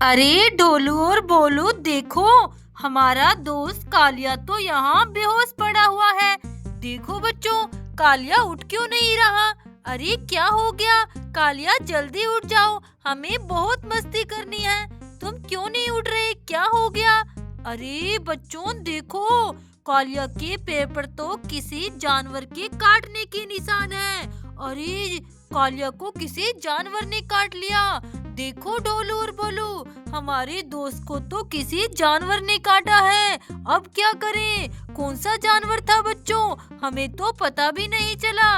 अरे ढोलू और बोलू देखो, हमारा दोस्त कालिया तो यहाँ बेहोश पड़ा हुआ है। देखो बच्चों, कालिया उठ क्यों नहीं रहा? अरे क्या हो गया? कालिया जल्दी उठ जाओ, हमें बहुत मस्ती करनी है। तुम क्यों नहीं उठ रहे? क्या हो गया? अरे बच्चों देखो, कालिया के पैर पर तो किसी जानवर के काटने के निशान है। अरे कालिया को किसी जानवर ने काट लिया। देखो ढोलू और बोलू, हमारे दोस्त को तो किसी जानवर ने काटा है। अब क्या करें? कौन सा जानवर था बच्चों? हमें तो पता भी नहीं चला।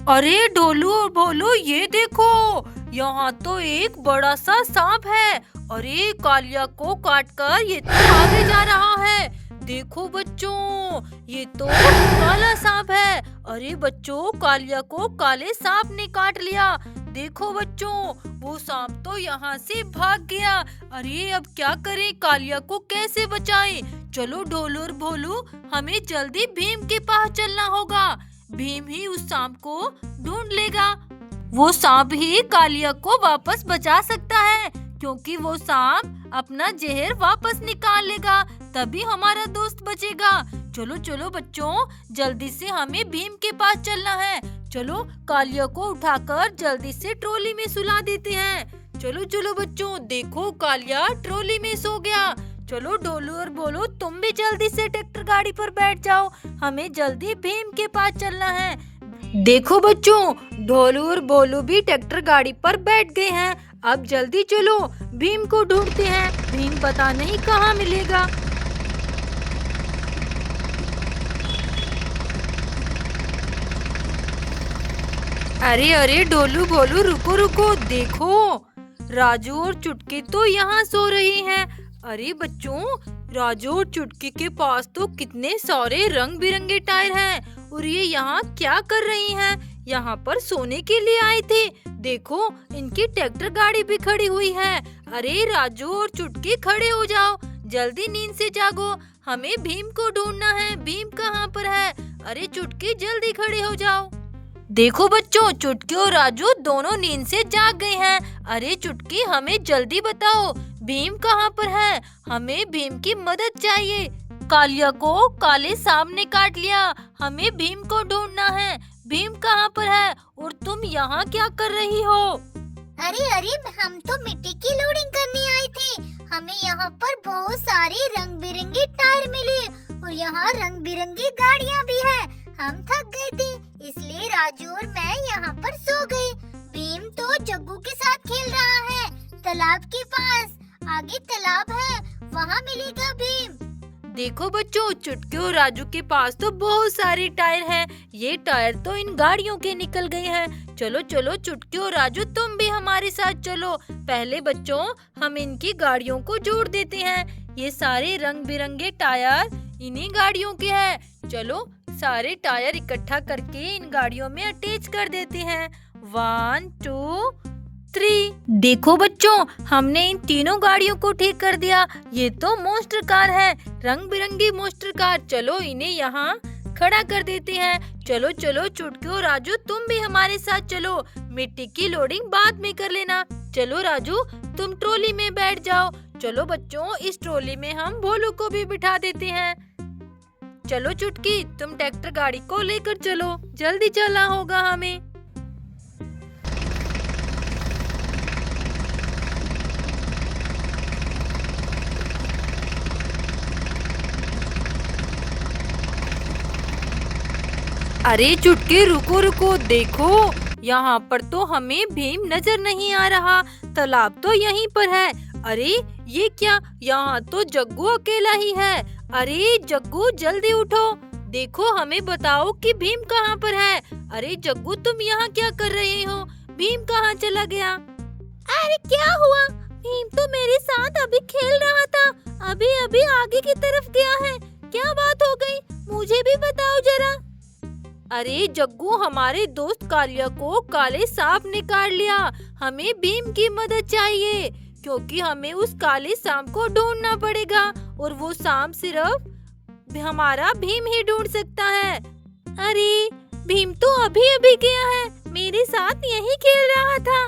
अरे ढोलू और बोलू ये देखो, यहाँ तो एक बड़ा सा सांप है। अरे कालिया को काटकर ये तो आगे जा रहा है। देखो बच्चों, ये तो काला सांप है। अरे बच्चों, कालिया को काले सांप ने काट लिया। देखो बच्चों, वो सांप तो यहाँ से भाग गया। अरे अब क्या करें? कालिया को कैसे बचाएं? चलो ढोलू और भोलू, हमें जल्दी भीम के पास चलना होगा। भीम ही उस सांप को ढूंढ लेगा। वो सांप ही कालिया को वापस बचा सकता है, क्योंकि वो सांप अपना जहर वापस निकाल लेगा, तभी हमारा दोस्त बचेगा। चलो चलो बच्चों, जल्दी से हमें भीम के पास चलना है। चलो कालिया को उठाकर जल्दी से ट्रॉली में सुला देते हैं। चलो चलो बच्चों, देखो कालिया ट्रॉली में सो गया। चलो ढोलू और बोलो, तुम भी जल्दी से ट्रैक्टर गाड़ी पर बैठ जाओ, हमें जल्दी भीम के पास चलना है। देखो बच्चों, ढोलू और बोलू भी ट्रैक्टर गाड़ी पर बैठ गए हैं। अब जल्दी चलो, भीम को ढूंढते हैं। भीम पता नहीं कहाँ मिलेगा। अरे अरे ढोलू बोलू, रुको रुको, देखो राजू और चुटकी तो यहाँ सो रही हैं। अरे बच्चों, राजू और चुटकी के पास तो कितने सारे रंग बिरंगे टायर हैं, और ये यहाँ क्या कर रही हैं? यहाँ पर सोने के लिए आए थे। देखो इनकी ट्रैक्टर गाड़ी भी खड़ी हुई है। अरे राजू और चुटकी खड़े हो जाओ, जल्दी नींद से जागो, हमें भीम को ढूंढना है। भीम कहाँ पर है? अरे चुटकी जल्दी खड़े हो जाओ। देखो बच्चों, चुटकी और राजू दोनों नींद से जाग गए हैं। अरे चुटकी, हमें जल्दी बताओ, भीम कहाँ पर है? हमें भीम की मदद चाहिए। कालिया को काले सांप ने काट लिया, हमें भीम को ढूंढना है। भीम कहाँ पर है? और तुम यहाँ क्या कर रही हो? अरे अरे, हम तो मिट्टी की लोडिंग करने आए थे। हमें यहाँ पर बहुत सारे रंग बिरंगे टायर मिले, और यहाँ रंग बिरंगी गाड़ियाँ भी है। हम थक गए थे, इसलिए राजू और मैं यहाँ पर सो गए। भीम तो जग्गू के साथ खेल रहा है तालाब के पास। आगे तालाब है, वहाँ मिलेगा भीम। देखो बच्चों, चुटकी और राजू के पास तो बहुत सारे टायर हैं। ये टायर तो इन गाड़ियों के निकल गए हैं। चलो चलो चुटकी और राजू, तुम भी हमारे साथ चलो। पहले बच्चों, हम इनकी गाड़ियों को जोड़ देते हैं। ये सारे रंग बिरंगे टायर इन्हीं गाड़ियों के हैं। चलो सारे टायर इकट्ठा करके इन गाड़ियों में अटैच कर देते हैं। 1 2 3। देखो बच्चों, हमने इन तीनों गाड़ियों को ठीक कर दिया। ये तो मॉन्स्टर कार है, रंग बिरंगी मॉन्स्टर कार। चलो इन्हें यहाँ खड़ा कर देते हैं। चलो चलो चुटकी और राजू, तुम भी हमारे साथ चलो। मिट्टी की लोडिंग बाद में कर लेना। चलो राजू, तुम ट्रॉली में बैठ जाओ। चलो बच्चों, इस ट्रॉली में हम भोलू को भी बिठा देते हैं। चलो चुटकी, तुम ट्रैक्टर गाड़ी को लेकर चलो, जल्दी चलना होगा हमें। अरे चुटकी, रुको रुको, देखो यहाँ पर तो हमें भीम नजर नहीं आ रहा। तालाब तो यहीं पर है। अरे ये क्या? यहाँ तो जग्गू अकेला ही है। अरे जग्गू, जल्दी उठो, देखो हमें बताओ कि भीम कहाँ पर है। अरे जग्गू, तुम यहाँ क्या कर रहे हो? भीम कहाँ चला गया? अरे क्या हुआ? भीम तो मेरे साथ अभी खेल रहा था, अभी अभी आगे की तरफ गया है। क्या बात हो गई? मुझे भी बताओ जरा। अरे जग्गू, हमारे दोस्त कालिया को काले सांप ने काट लिया। हमें भीम की मदद चाहिए, क्योंकि हमें उस काले सांप को ढूंढना पड़ेगा, और वो सांप सिर्फ हमारा भीम ही ढूंढ सकता है। अरे भीम तो अभी अभी गया है, मेरे साथ यही खेल रहा था।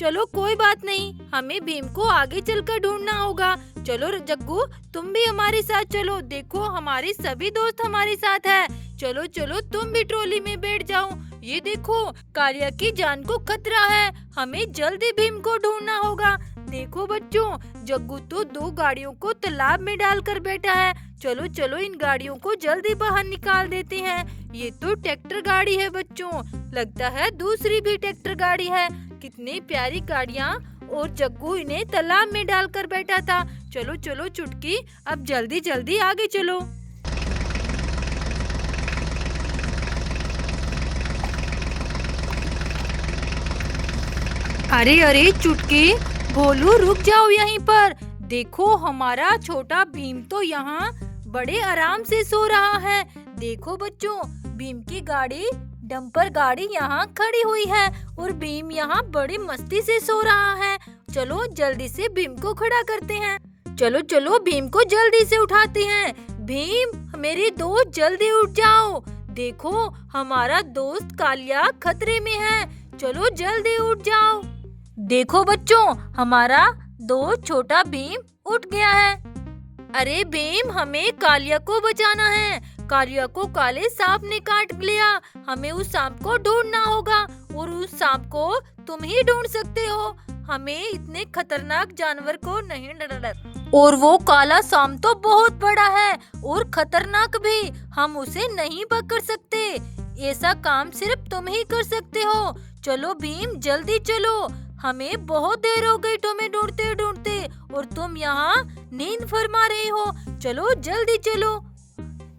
चलो कोई बात नहीं, हमें भीम को आगे चलकर ढूंढना होगा। चलो जग्गू, तुम भी हमारे साथ चलो। देखो हमारे सभी दोस्त हमारे साथ है। चलो चलो तुम भी ट्रॉली में बैठ जाओ। ये देखो कालिया की जान को खतरा है, हमें जल्दी भीम को ढूंढना होगा। देखो बच्चों, जग्गू तो 2 गाड़ियों को तालाब में डालकर बैठा है। चलो चलो इन गाड़ियों को जल्दी बाहर निकाल देते हैं। ये तो ट्रैक्टर गाड़ी है बच्चों, लगता है दूसरी भी ट्रैक्टर गाड़ी है। कितनी प्यारी गाड़ियाँ, और जग्गू इन्हें तालाब में डालकर बैठा था। चलो चलो चुटकी, अब जल्दी जल्दी आगे चलो। अरे अरे चुटकी, भोलू रुक जाओ यहीं पर। देखो हमारा छोटा भीम तो यहाँ बड़े आराम से सो रहा है। देखो बच्चों, भीम की गाड़ी, डंपर गाड़ी यहाँ खड़ी हुई है और भीम यहाँ बड़ी मस्ती से सो रहा है। चलो जल्दी से भीम को खड़ा करते हैं। चलो चलो भीम को जल्दी से उठाते हैं। भीम मेरे दोस्त जल्दी उठ जाओ। देखो हमारा दोस्त कालिया खतरे में है। चलो जल्दी उठ जाओ। देखो बच्चों, हमारा दोस्त छोटा भीम उठ गया है। अरे भीम, हमें कालिया को बचाना है। कालिया को काले सांप ने काट लिया। हमें उस सांप को ढूंढना होगा और उस सांप को तुम ही ढूंढ सकते हो। हमें इतने खतरनाक जानवर को नहीं डर, और वो काला सांप तो बहुत बड़ा है और खतरनाक भी। हम उसे नहीं पकड़ सकते। ऐसा काम सिर्फ तुम ही कर सकते हो। चलो भीम जल्दी चलो, हमें बहुत देर हो गई तुम्हें ढूंढते ढूंढते और तुम यहाँ नींद फरमा रहे हो। चलो जल्दी चलो।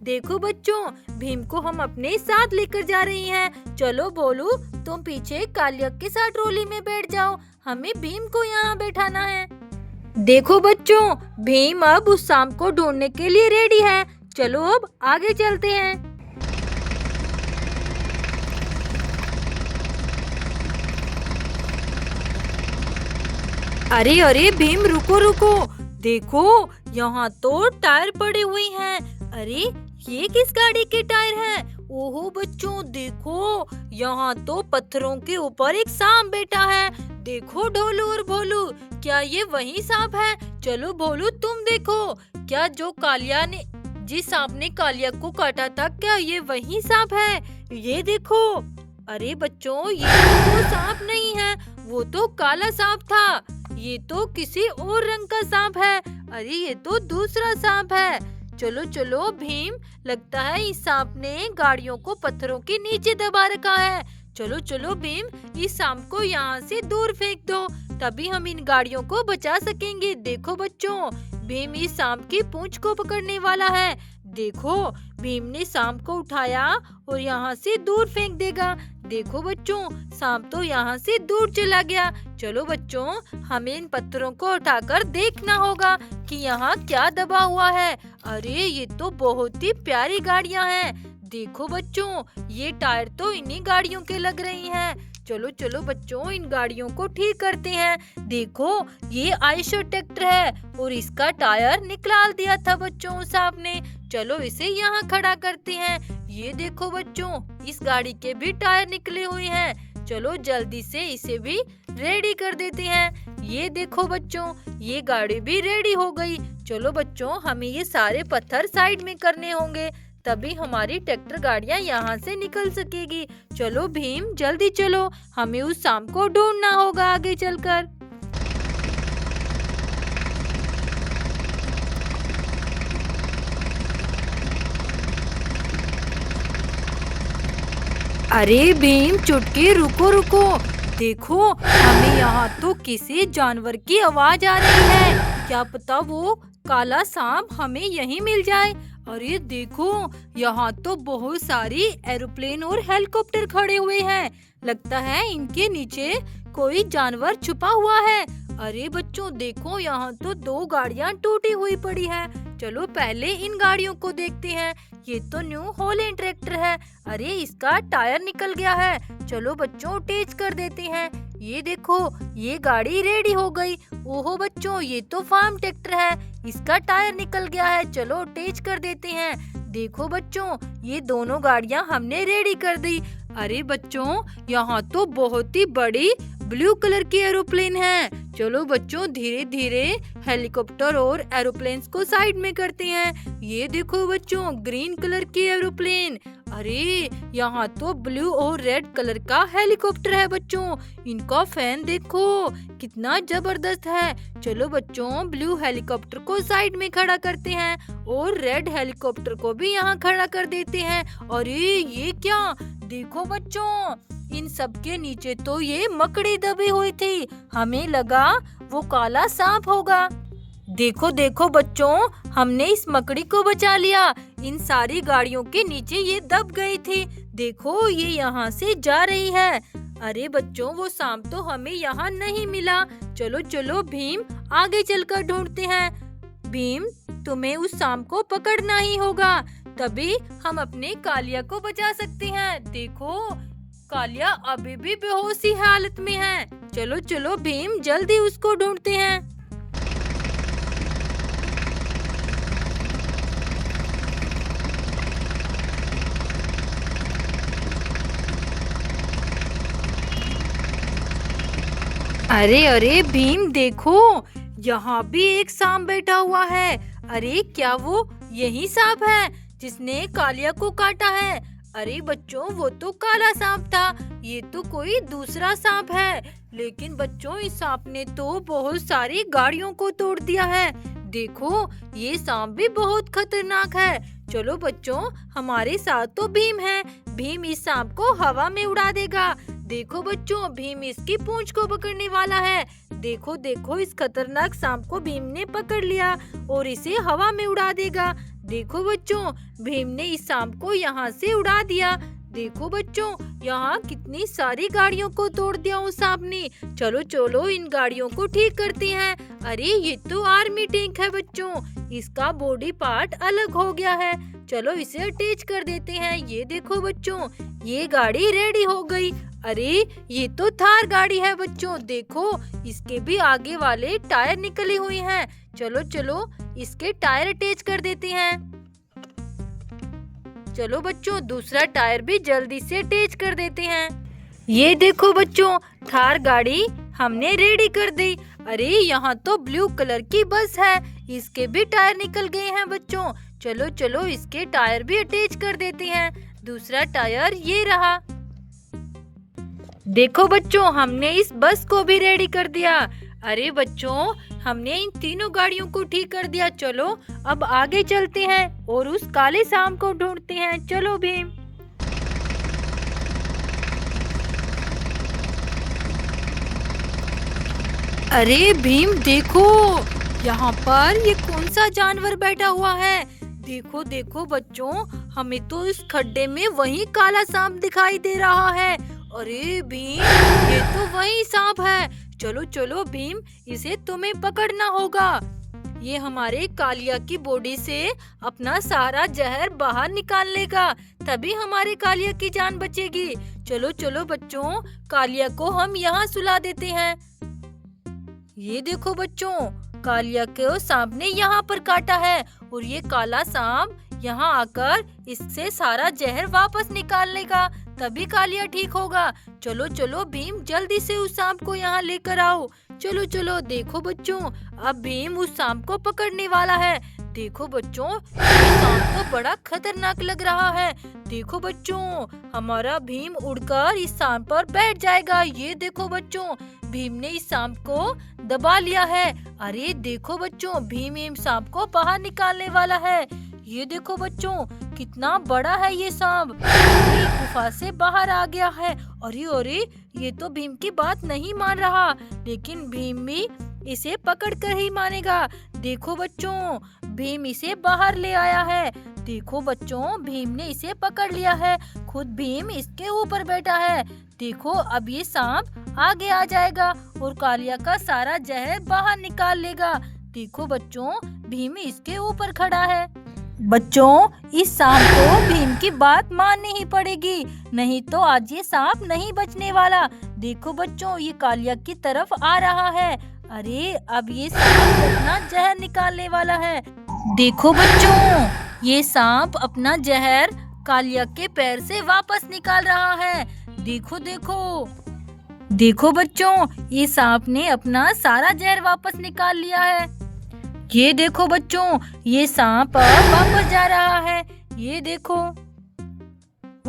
देखो बच्चों, भीम को हम अपने साथ लेकर जा रही हैं। चलो भोलू, तुम पीछे कालिया के साथ ट्रॉली में बैठ जाओ। हमें भीम को यहाँ बैठाना है। देखो बच्चों, भीम अब उस सांप को ढूंढने के लिए रेडी है। चलो अब आगे चलते हैं। अरे अरे भीम, रुको रुको। देखो यहाँ तो टायर पड़े हुए हैं। अरे ये किस गाड़ी के टायर हैं? ओहो बच्चों, देखो यहाँ तो पत्थरों के ऊपर एक सांप बैठा है। देखो ढोलू और भोलू, क्या ये वही सांप है? चलो भोलू तुम देखो, क्या जो कालिया ने, जिस सांप ने कालिया को काटा था, क्या ये वही सांप है? ये देखो। अरे बच्चों, ये तो सांप नहीं है, वो तो काला सांप था। ये तो किसी और रंग का सांप है। अरे ये तो दूसरा सांप है। चलो चलो भीम, लगता है इस सांप ने गाड़ियों को पत्थरों के नीचे दबा रखा है। चलो चलो भीम, इस सांप को यहाँ से दूर फेंक दो, तभी हम इन गाड़ियों को बचा सकेंगे। देखो बच्चों, भीम इस सांप की पूंछ को पकड़ने वाला है। देखो भीम ने सांप को उठाया और यहाँ से दूर फेंक देगा। देखो बच्चों, सांप तो यहाँ से दूर चला गया। चलो बच्चों, हमें इन पत्थरों को उठाकर देखना होगा कि यहाँ क्या दबा हुआ है। अरे ये तो बहुत ही प्यारी गाड़ियाँ हैं। देखो बच्चों, ये टायर तो इन्हीं गाड़ियों के लग रही हैं। चलो चलो बच्चों, इन गाड़ियों को ठीक करते हैं। देखो ये आयशर ट्रैक्टर है और इसका टायर निकाल दिया था बच्चों सांप ने। चलो इसे यहाँ खड़ा करते हैं। ये देखो बच्चों, इस गाड़ी के भी टायर निकले हुए हैं। चलो जल्दी से इसे भी रेडी कर देते हैं। ये देखो बच्चों, ये गाड़ी भी रेडी हो गई। चलो बच्चों, हमें ये सारे पत्थर साइड में करने होंगे, तभी हमारी ट्रैक्टर गाड़ियाँ यहाँ से निकल सकेगी। चलो भीम जल्दी चलो, हमें उस सांप को ढूंढना होगा आगे चलकर। अरे भीम, चुटकी रुको रुको। देखो हमें यहाँ तो किसी जानवर की आवाज आ रही है। क्या पता वो काला सांप हमें यहीं मिल जाए। अरे देखो, यहाँ तो बहुत सारी एरोप्लेन और हेलीकॉप्टर खड़े हुए हैं। लगता है इनके नीचे कोई जानवर छुपा हुआ है। अरे बच्चों देखो, यहाँ तो 2 गाड़ियाँ टूटी हुई पड़ी हैं। चलो पहले इन गाड़ियों को देखते हैं। ये तो न्यू हॉलैंड ट्रैक्टर है। अरे इसका टायर निकल गया है। चलो बच्चों टेस्ट कर देते हैं। ये देखो, ये गाड़ी रेडी हो गई। ओहो बच्चों, ये तो फार्म ट्रैक्टर है, इसका टायर निकल गया है। चलो टेस्ट कर देते हैं। देखो बच्चों, ये दोनों गाड़ियां हमने रेडी कर दी। अरे बच्चों, यहाँ तो बहुत ही बड़ी ब्लू कलर की एरोप्लेन है। चलो बच्चों धीरे धीरे हेलीकॉप्टर और एरोप्लेन्स को साइड में करते हैं। ये देखो बच्चों ग्रीन कलर की एरोप्लेन। अरे यहाँ तो ब्लू और रेड कलर का हेलीकॉप्टर है बच्चों। इनका फैन देखो कितना जबरदस्त है। चलो बच्चों ब्लू हेलीकॉप्टर को साइड में खड़ा करते हैं और रेड हेलीकॉप्टर को भी यहाँ खड़ा कर देते हैं। अरे ये क्या, देखो बच्चों इन सब के नीचे तो ये मकड़ी दबी हुई थी। हमें लगा वो काला सांप होगा। देखो देखो बच्चों हमने इस मकड़ी को बचा लिया। इन सारी गाड़ियों के नीचे ये दब गई थी। देखो ये यहाँ से जा रही है। अरे बच्चों वो सांप तो हमें यहाँ नहीं मिला। चलो चलो भीम आगे चलकर ढूंढते हैं। भीम तुम्हें उस सांप को पकड़ना ही होगा, तभी हम अपने कालिया को बचा सकते हैं। देखो कालिया अभी भी बेहोशी हालत में है। चलो चलो भीम जल्दी उसको ढूंढते हैं। अरे अरे भीम देखो यहाँ भी एक सांप बैठा हुआ है। अरे क्या वो यही सांप है जिसने कालिया को काटा है? अरे बच्चों वो तो काला सांप था, ये तो कोई दूसरा सांप है। लेकिन बच्चों इस सांप ने तो बहुत सारी गाड़ियों को तोड़ दिया है। देखो ये सांप भी बहुत खतरनाक है। चलो बच्चों हमारे साथ तो भीम है। भीम इस सांप को हवा में उड़ा देगा। देखो बच्चों भीम इसकी पूंछ को पकड़ने वाला है। देखो देखो इस खतरनाक सांप को भीम ने पकड़ लिया और इसे हवा में उड़ा देगा। देखो बच्चों भीम ने इस सांप को यहाँ से उड़ा दिया। देखो बच्चों यहाँ कितनी सारी गाड़ियों को तोड़ दिया उस सांप ने। चलो चलो इन गाड़ियों को ठीक करते हैं। अरे ये तो आर्मी टैंक है बच्चों, इसका बॉडी पार्ट अलग हो गया है। चलो इसे अटैच कर देते हैं। ये देखो बच्चों ये गाड़ी रेडी हो गई। अरे ये तो थार गाड़ी है बच्चों, देखो इसके भी आगे वाले टायर निकले हुए हैं। चलो चलो इसके टायर अटैच कर देते हैं। चलो बच्चों दूसरा टायर भी जल्दी से अटैच कर देते हैं। ये देखो बच्चों थार गाड़ी हमने रेडी कर दी। अरे यहाँ तो ब्लू कलर की बस है, इसके भी टायर निकल गए हैं बच्चों। चलो चलो इसके टायर भी अटैच कर देते हैं। दूसरा टायर ये रहा। देखो बच्चों हमने इस बस को भी रेडी कर दिया। अरे बच्चों हमने इन तीनों गाड़ियों को ठीक कर दिया। चलो अब आगे चलते हैं और उस काले सांप को ढूंढते हैं। चलो भीम। अरे भीम देखो यहाँ पर ये कौन सा जानवर बैठा हुआ है? देखो देखो बच्चों हमें तो इस खड्डे में वही काला सांप दिखाई दे रहा है। अरे भीम ये तो वही सांप है। चलो चलो भीम इसे तुम्हें पकड़ना होगा। ये हमारे कालिया की बॉडी से अपना सारा जहर बाहर निकाल लेगा, तभी हमारे कालिया की जान बचेगी। चलो चलो बच्चों कालिया को हम यहाँ सुला देते हैं। ये देखो बच्चों कालिया को सांप ने यहाँ पर काटा है और ये काला सांप यहाँ आकर इससे सारा जहर वापस निकाल लेगा, तभी कालिया ठीक होगा। चलो चलो भीम जल्दी से उस सांप को यहाँ लेकर आओ। चलो चलो देखो बच्चों अब भीम उस सांप को पकड़ने वाला है। देखो बच्चों ये सांप तो बड़ा खतरनाक लग रहा है। देखो बच्चों हमारा भीम उड़कर इस सांप पर बैठ जाएगा। ये देखो बच्चों भीम ने इस सांप को दबा लिया है। अरे देखो बच्चों भीम इस सांप को बाहर निकालने वाला है। ये देखो बच्चों कितना बड़ा है ये सांप, गुफा से बाहर आ गया है। अरे अरे ये तो भीम की बात नहीं मान रहा, लेकिन भीम भी इसे पकड़ कर ही मानेगा। देखो बच्चों भीम इसे बाहर ले आया है। देखो बच्चों भीम ने इसे पकड़ लिया है, खुद भीम इसके ऊपर बैठा है। देखो अब ये सांप आगे आ जाएगा और कालिया का सारा जहर बाहर निकाल लेगा। देखो बच्चों भीम इसके ऊपर खड़ा है। बच्चों इस सांप को भीम की बात माननी ही पड़ेगी, नहीं तो आज ये सांप नहीं बचने वाला। देखो बच्चों ये कालिया की तरफ आ रहा है। अरे अब ये सांप अपना जहर निकालने वाला है। देखो बच्चों ये सांप अपना जहर कालिया के पैर से वापस निकाल रहा है। देखो देखो देखो बच्चों, ये सांप ने अपना सारा जहर वापस निकाल लिया है। ये देखो बच्चों, ये सांप अब वापस जा रहा है। ये देखो।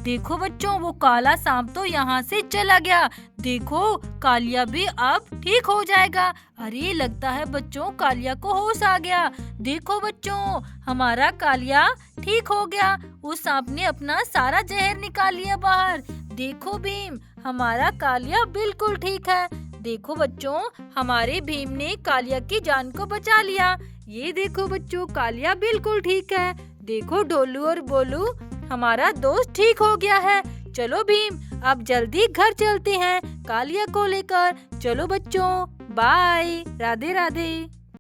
देखो बच्चों, वो काला सांप तो यहाँ से चला गया। देखो, कालिया भी अब ठीक हो जाएगा। अरे लगता है बच्चों कालिया को होश आ गया। देखो बच्चों, हमारा कालिया ठीक हो गया। उस सांप ने अपना सारा जहर निकाल लिया बाहर। देखो भीम, हमारा कालिया बिल्कुल ठीक है। देखो बच्चों, हमारे भीम ने कालिया की जान को बचा लिया। ये देखो बच्चों, कालिया बिल्कुल ठीक है। देखो डोलू और बोलू, हमारा दोस्त ठीक हो गया है। चलो भीम, अब जल्दी घर चलते हैं कालिया को लेकर। चलो बच्चों, बाय, राधे राधे।